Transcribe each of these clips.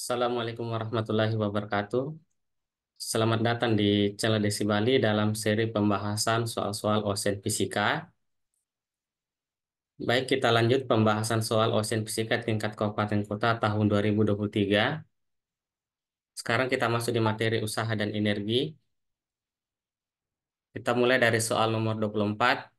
Assalamualaikum warahmatullahi wabarakatuh. Selamat datang di channel Desi Bali dalam seri pembahasan soal-soal osen fisika. Baik, kita lanjut pembahasan soal osen fisika tingkat kabupaten kota tahun 2023. Sekarang kita masuk di materi usaha dan energi. Kita mulai dari soal nomor 24.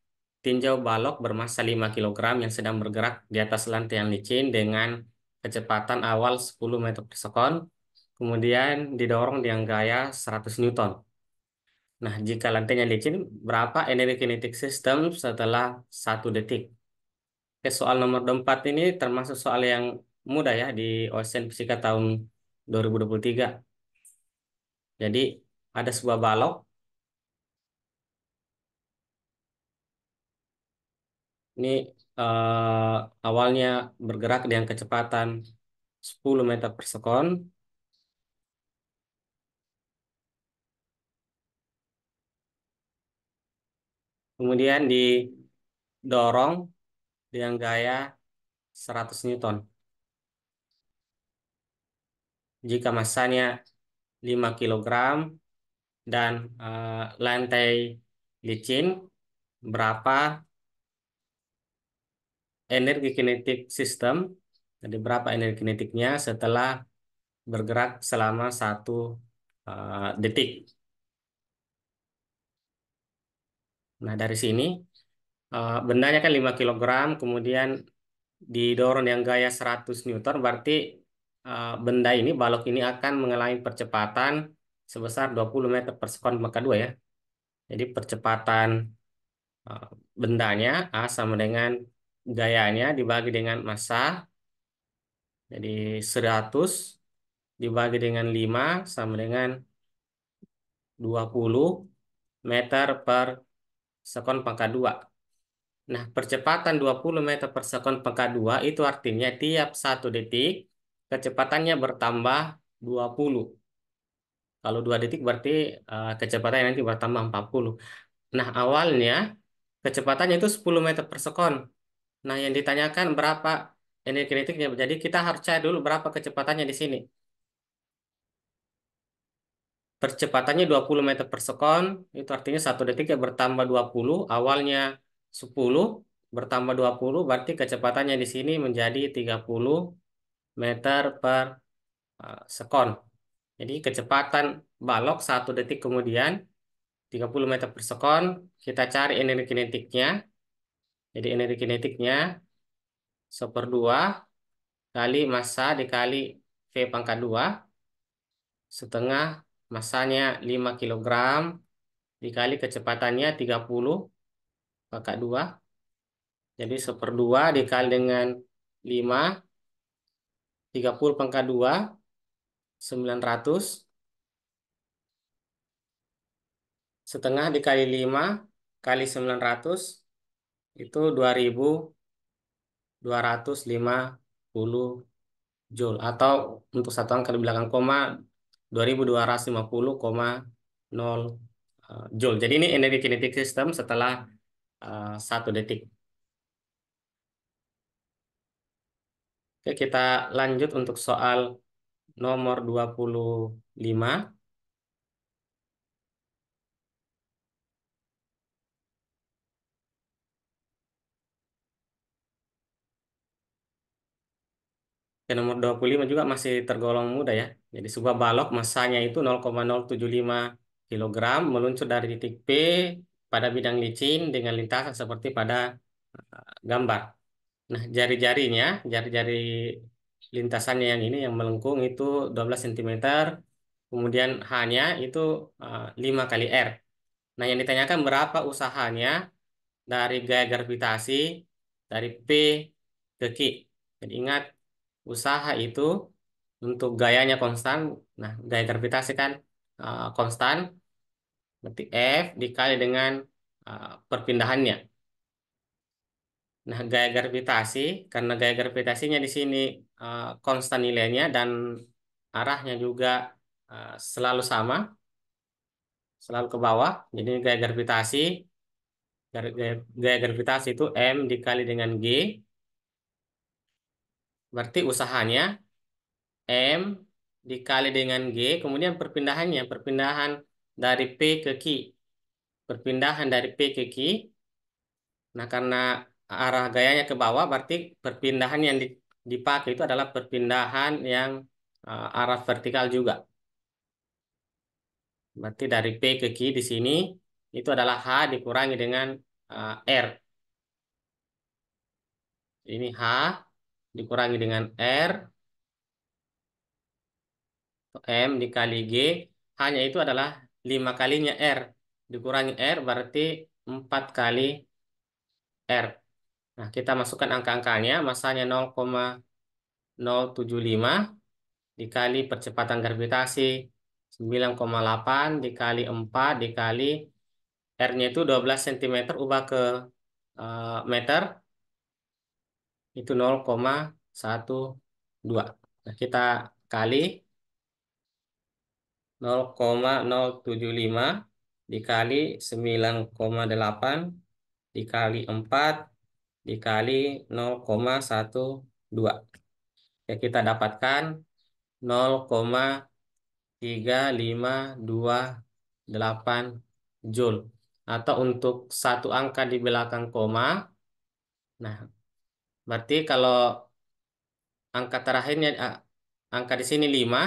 Tinjau balok bermasa 5 kilogram yang sedang bergerak di atas lantai yang licin dengan kecepatan awal 10 meter per sekon, kemudian didorong dengan gaya 100 Newton. Nah, jika lantainya licin, berapa energi kinetik sistem setelah 1 detik? Oke, soal nomor 24 ini termasuk soal yang mudah ya di Ocean Fisika tahun 2023. Jadi, ada sebuah balok. Ini awalnya bergerak dengan kecepatan 10 meter per sekon. Kemudian didorong dengan gaya 100 Newton. Jika masanya 5 kilogram dan lantai licin, berapa energi kinetik sistem, jadi berapa energi kinetiknya setelah bergerak selama 1 detik. Nah, dari sini bendanya kan 5 kilogram, kemudian didorong yang gaya 100 Newton, berarti benda ini, balok ini akan mengalami percepatan sebesar 20 meter per sekon pangkat 2 ya. Jadi percepatan eh, bendanya A sama dengan gayanya dibagi dengan massa, jadi 100 dibagi dengan 5 sama dengan 20 meter per sekon pangkat 2. Nah, percepatan 20 meter per sekon pangkat 2 itu artinya tiap 1 detik kecepatannya bertambah 20. Kalau 2 detik berarti kecepatannya nanti bertambah 40. Nah, awalnya kecepatannya itu 10 meter per sekon. Nah, yang ditanyakan berapa energi kinetiknya. Jadi kita harus cari dulu berapa kecepatannya di sini. Percepatannya 20 meter per sekon, itu artinya 1 detiknya bertambah 20, awalnya 10, bertambah 20, berarti kecepatannya di sini menjadi 30 meter per sekon. Jadi kecepatan balok 1 detik kemudian 30 meter per sekon, kita cari energi kinetiknya. Jadi energi kinetiknya 1/2 kali massa dikali V pangkat 2, setengah massanya 5 kilogram dikali kecepatannya 30 pangkat 2. Jadi 1/2 dikali dengan 5, 30 pangkat 2, 900. Setengah dikali 5 kali 900, itu 2250 Joule. Atau untuk satu angka di belakang koma, 2250,0 Joule. Jadi ini energi kinetik sistem setelah 1 detik. Oke, kita lanjut untuk soal nomor 25. Ke nomor 25 juga masih tergolong mudah ya. Jadi sebuah balok masanya itu 0,075 kilogram meluncur dari titik P pada bidang licin dengan lintasan seperti pada gambar. Nah, jari-jari lintasannya yang ini yang melengkung itu 12 cm, kemudian H-nya itu 5 kali R. Nah, yang ditanyakan berapa usahanya dari gaya gravitasi dari P ke Q. Jadi ingat, usaha itu untuk gayanya konstan. Nah, gaya gravitasi kan konstan, berarti F dikali dengan perpindahannya. Nah, gaya gravitasi, karena gaya gravitasinya di sini konstan nilainya dan arahnya juga selalu sama, selalu ke bawah. Jadi gaya gravitasi itu M dikali dengan G, berarti usahanya M dikali dengan G, kemudian perpindahan dari P ke Q. Perpindahan dari P ke Q, nah karena arah gayanya ke bawah, berarti perpindahan yang dipakai itu adalah perpindahan yang arah vertikal juga. Berarti dari P ke Q di sini, itu adalah H dikurangi dengan R. Ini H dikurangi dengan R, M dikali G, hanya itu adalah 5 kalinya R. Dikurangi R berarti 4 kali R. Nah, kita masukkan angka-angkanya, masanya 0,075 dikali percepatan gravitasi 9,8 dikali 4 dikali R-nya itu 12 cm ubah ke meter, itu 0,12. Nah, kita kali 0,075 dikali 9,8 dikali 4 dikali 0,12. Ya, kita dapatkan 0,3528 Joule. Atau untuk satu angka di belakang koma, nah berarti kalau angka terakhirnya, angka di sini 5,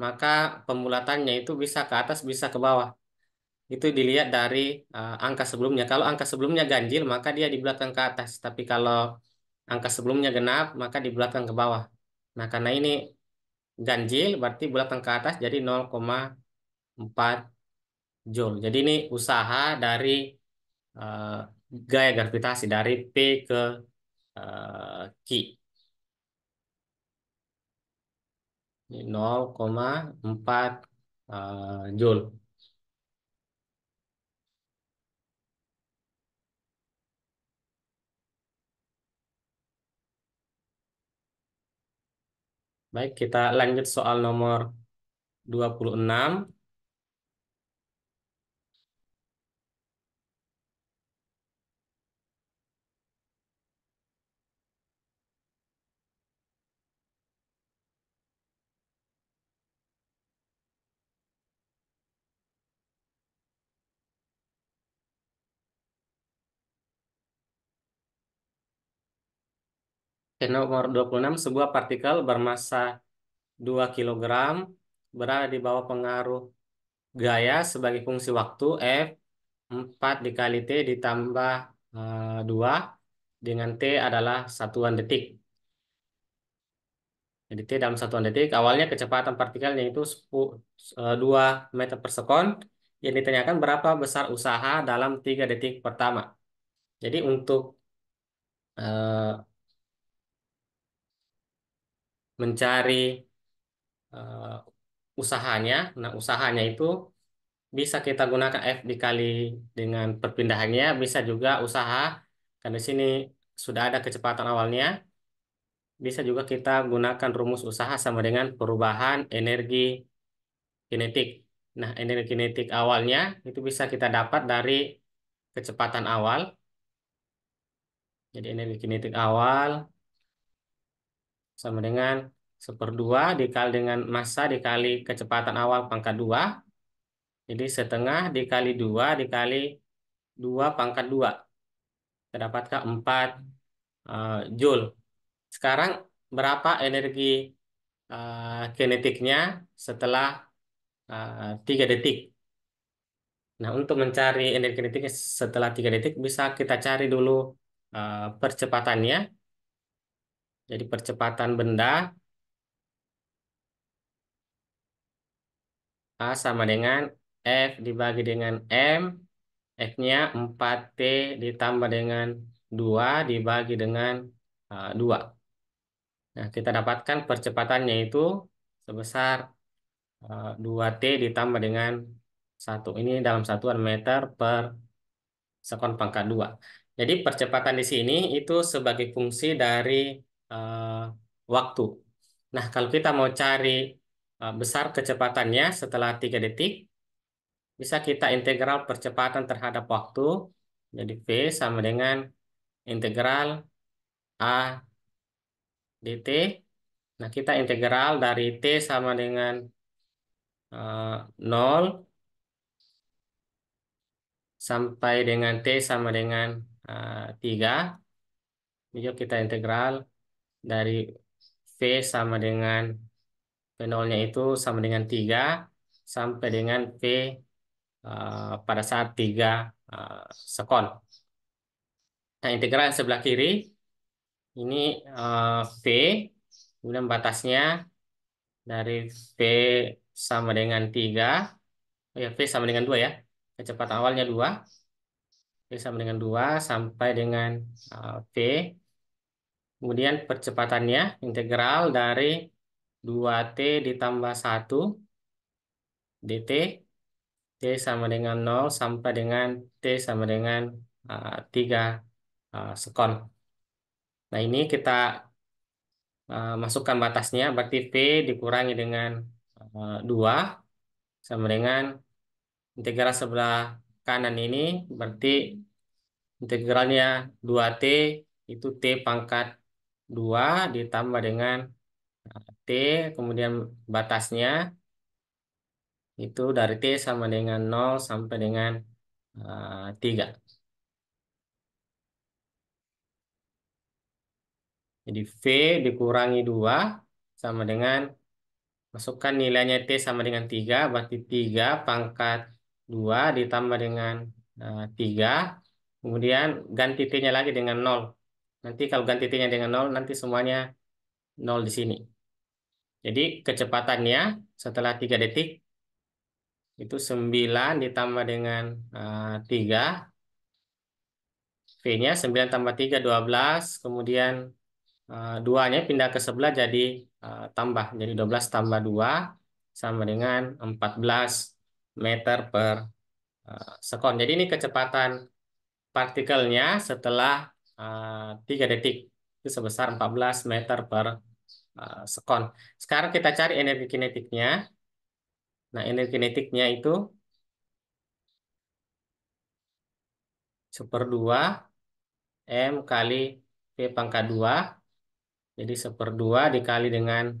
maka pembulatannya itu bisa ke atas, bisa ke bawah. Itu dilihat dari angka sebelumnya. Kalau angka sebelumnya ganjil, maka dia di belakang ke atas. Tapi kalau angka sebelumnya genap, maka di belakang ke bawah. Nah, karena ini ganjil, berarti belakang ke atas, jadi 0,4 Joule. Jadi ini usaha dari eh, gaya gravitasi dari P ke Q. Ini 0,4 Joule. Baik, kita lanjut soal nomor 26. Nomor 26, sebuah partikel bermassa 2 kilogram berada di bawah pengaruh gaya sebagai fungsi waktu F 4 dikali T ditambah 2 dengan T adalah satuan detik. Jadi T dalam satuan detik, awalnya kecepatan partikelnya itu 2 meter per sekon. Yang ditanyakan berapa besar usaha dalam 3 detik pertama. Jadi untuk eh, mencari eh, usahanya, nah usahanya itu bisa kita gunakan F dikali dengan perpindahannya, bisa juga usaha, karena di sini sudah ada kecepatan awalnya, bisa juga kita gunakan rumus usaha sama dengan perubahan energi kinetik. Nah, energi kinetik awalnya itu bisa kita dapat dari kecepatan awal. Jadi energi kinetik awal sama dengan 1/2 dikali dengan massa dikali kecepatan awal pangkat 2. Jadi setengah dikali 2 dikali 2 pangkat 2. Kita dapatkan 4 Joule. Sekarang berapa energi kinetiknya setelah 3 detik? Nah, untuk mencari energi kinetiknya setelah 3 detik, bisa kita cari dulu percepatannya. Jadi percepatan benda A sama dengan F dibagi dengan M. F-nya 4T ditambah dengan 2 dibagi dengan 2. Nah, kita dapatkan percepatannya itu sebesar 2T ditambah dengan 1. Ini dalam satuan meter per sekon pangkat 2. Jadi percepatan di sini itu sebagai fungsi dari eh, waktu. Nah, kalau kita mau cari besar kecepatannya setelah 3 detik, bisa kita integral percepatan terhadap waktu. Jadi V sama dengan integral A dt. Nah, kita integral dari T sama dengan 0 sampai dengan T sama dengan 3. Yuk kita integral dari V sama dengan V0-nya itu sama dengan 3 sampai dengan V pada saat 3 sekon. Nah, integral yang sebelah kiri ini V, kemudian batasnya dari V sama dengan 3, ya V sama dengan 2 ya. Kecepatan awalnya 2, V sama dengan 2 sampai dengan V. Kemudian percepatannya integral dari 2T ditambah 1 dt, T sama dengan 0 sampai dengan T sama dengan 3 sekon. Nah, ini kita masukkan batasnya, berarti V dikurangi dengan 2 sama dengan integral sebelah kanan ini, berarti integralnya 2T itu T pangkat 2 ditambah dengan T, kemudian batasnya itu dari T sama dengan 0 sampai dengan 3. Jadi V dikurangi 2 sama dengan, masukkan nilainya T sama dengan 3, berarti 3 pangkat 2 ditambah dengan 3. Kemudian ganti T-nya lagi dengan 0. Nanti kalau ganti T-nya dengan 0, nanti semuanya 0 di sini. Jadi kecepatannya setelah 3 detik, itu 9 ditambah dengan 3. V-nya 9 tambah 3, 12. Kemudian 2-nya pindah ke sebelah jadi tambah. Jadi 12 tambah 2 sama dengan 14 meter per sekon. Jadi ini kecepatan partikelnya setelah 3 detik. Itu sebesar 14 meter per sekon. Sekarang kita cari energi kinetiknya. Nah, energi kinetiknya itu 1/2 M kali V pangkat 2. Jadi 1/2 dikali dengan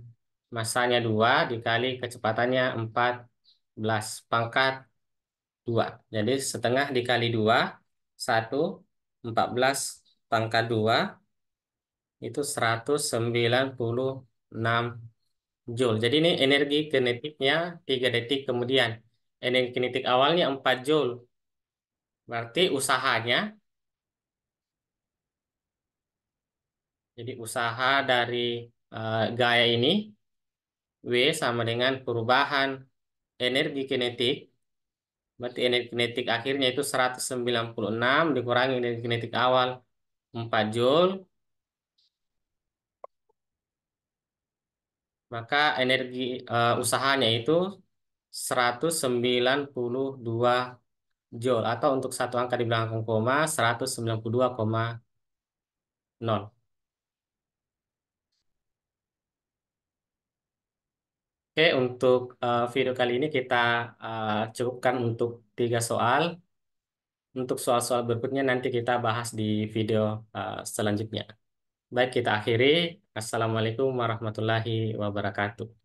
masanya 2 dikali kecepatannya 14 pangkat 2. Jadi setengah dikali 2, 1, 14 pangkat 2, itu 196 Joule. Jadi ini energi kinetiknya 3 detik kemudian. Energi kinetik awalnya 4 Joule. Berarti usahanya, jadi usaha dari gaya ini, W sama dengan perubahan energi kinetik. Berarti energi kinetik akhirnya itu 196 dikurangi energi kinetik awal 4 Joule. Maka energi usahanya itu 192 Joule. Atau untuk satu angka di belakang koma 192,0. Oke, untuk video kali ini kita cukupkan untuk 3 soal. Untuk soal-soal berikutnya nanti kita bahas di video selanjutnya. Baik, kita akhiri. Assalamualaikum warahmatullahi wabarakatuh.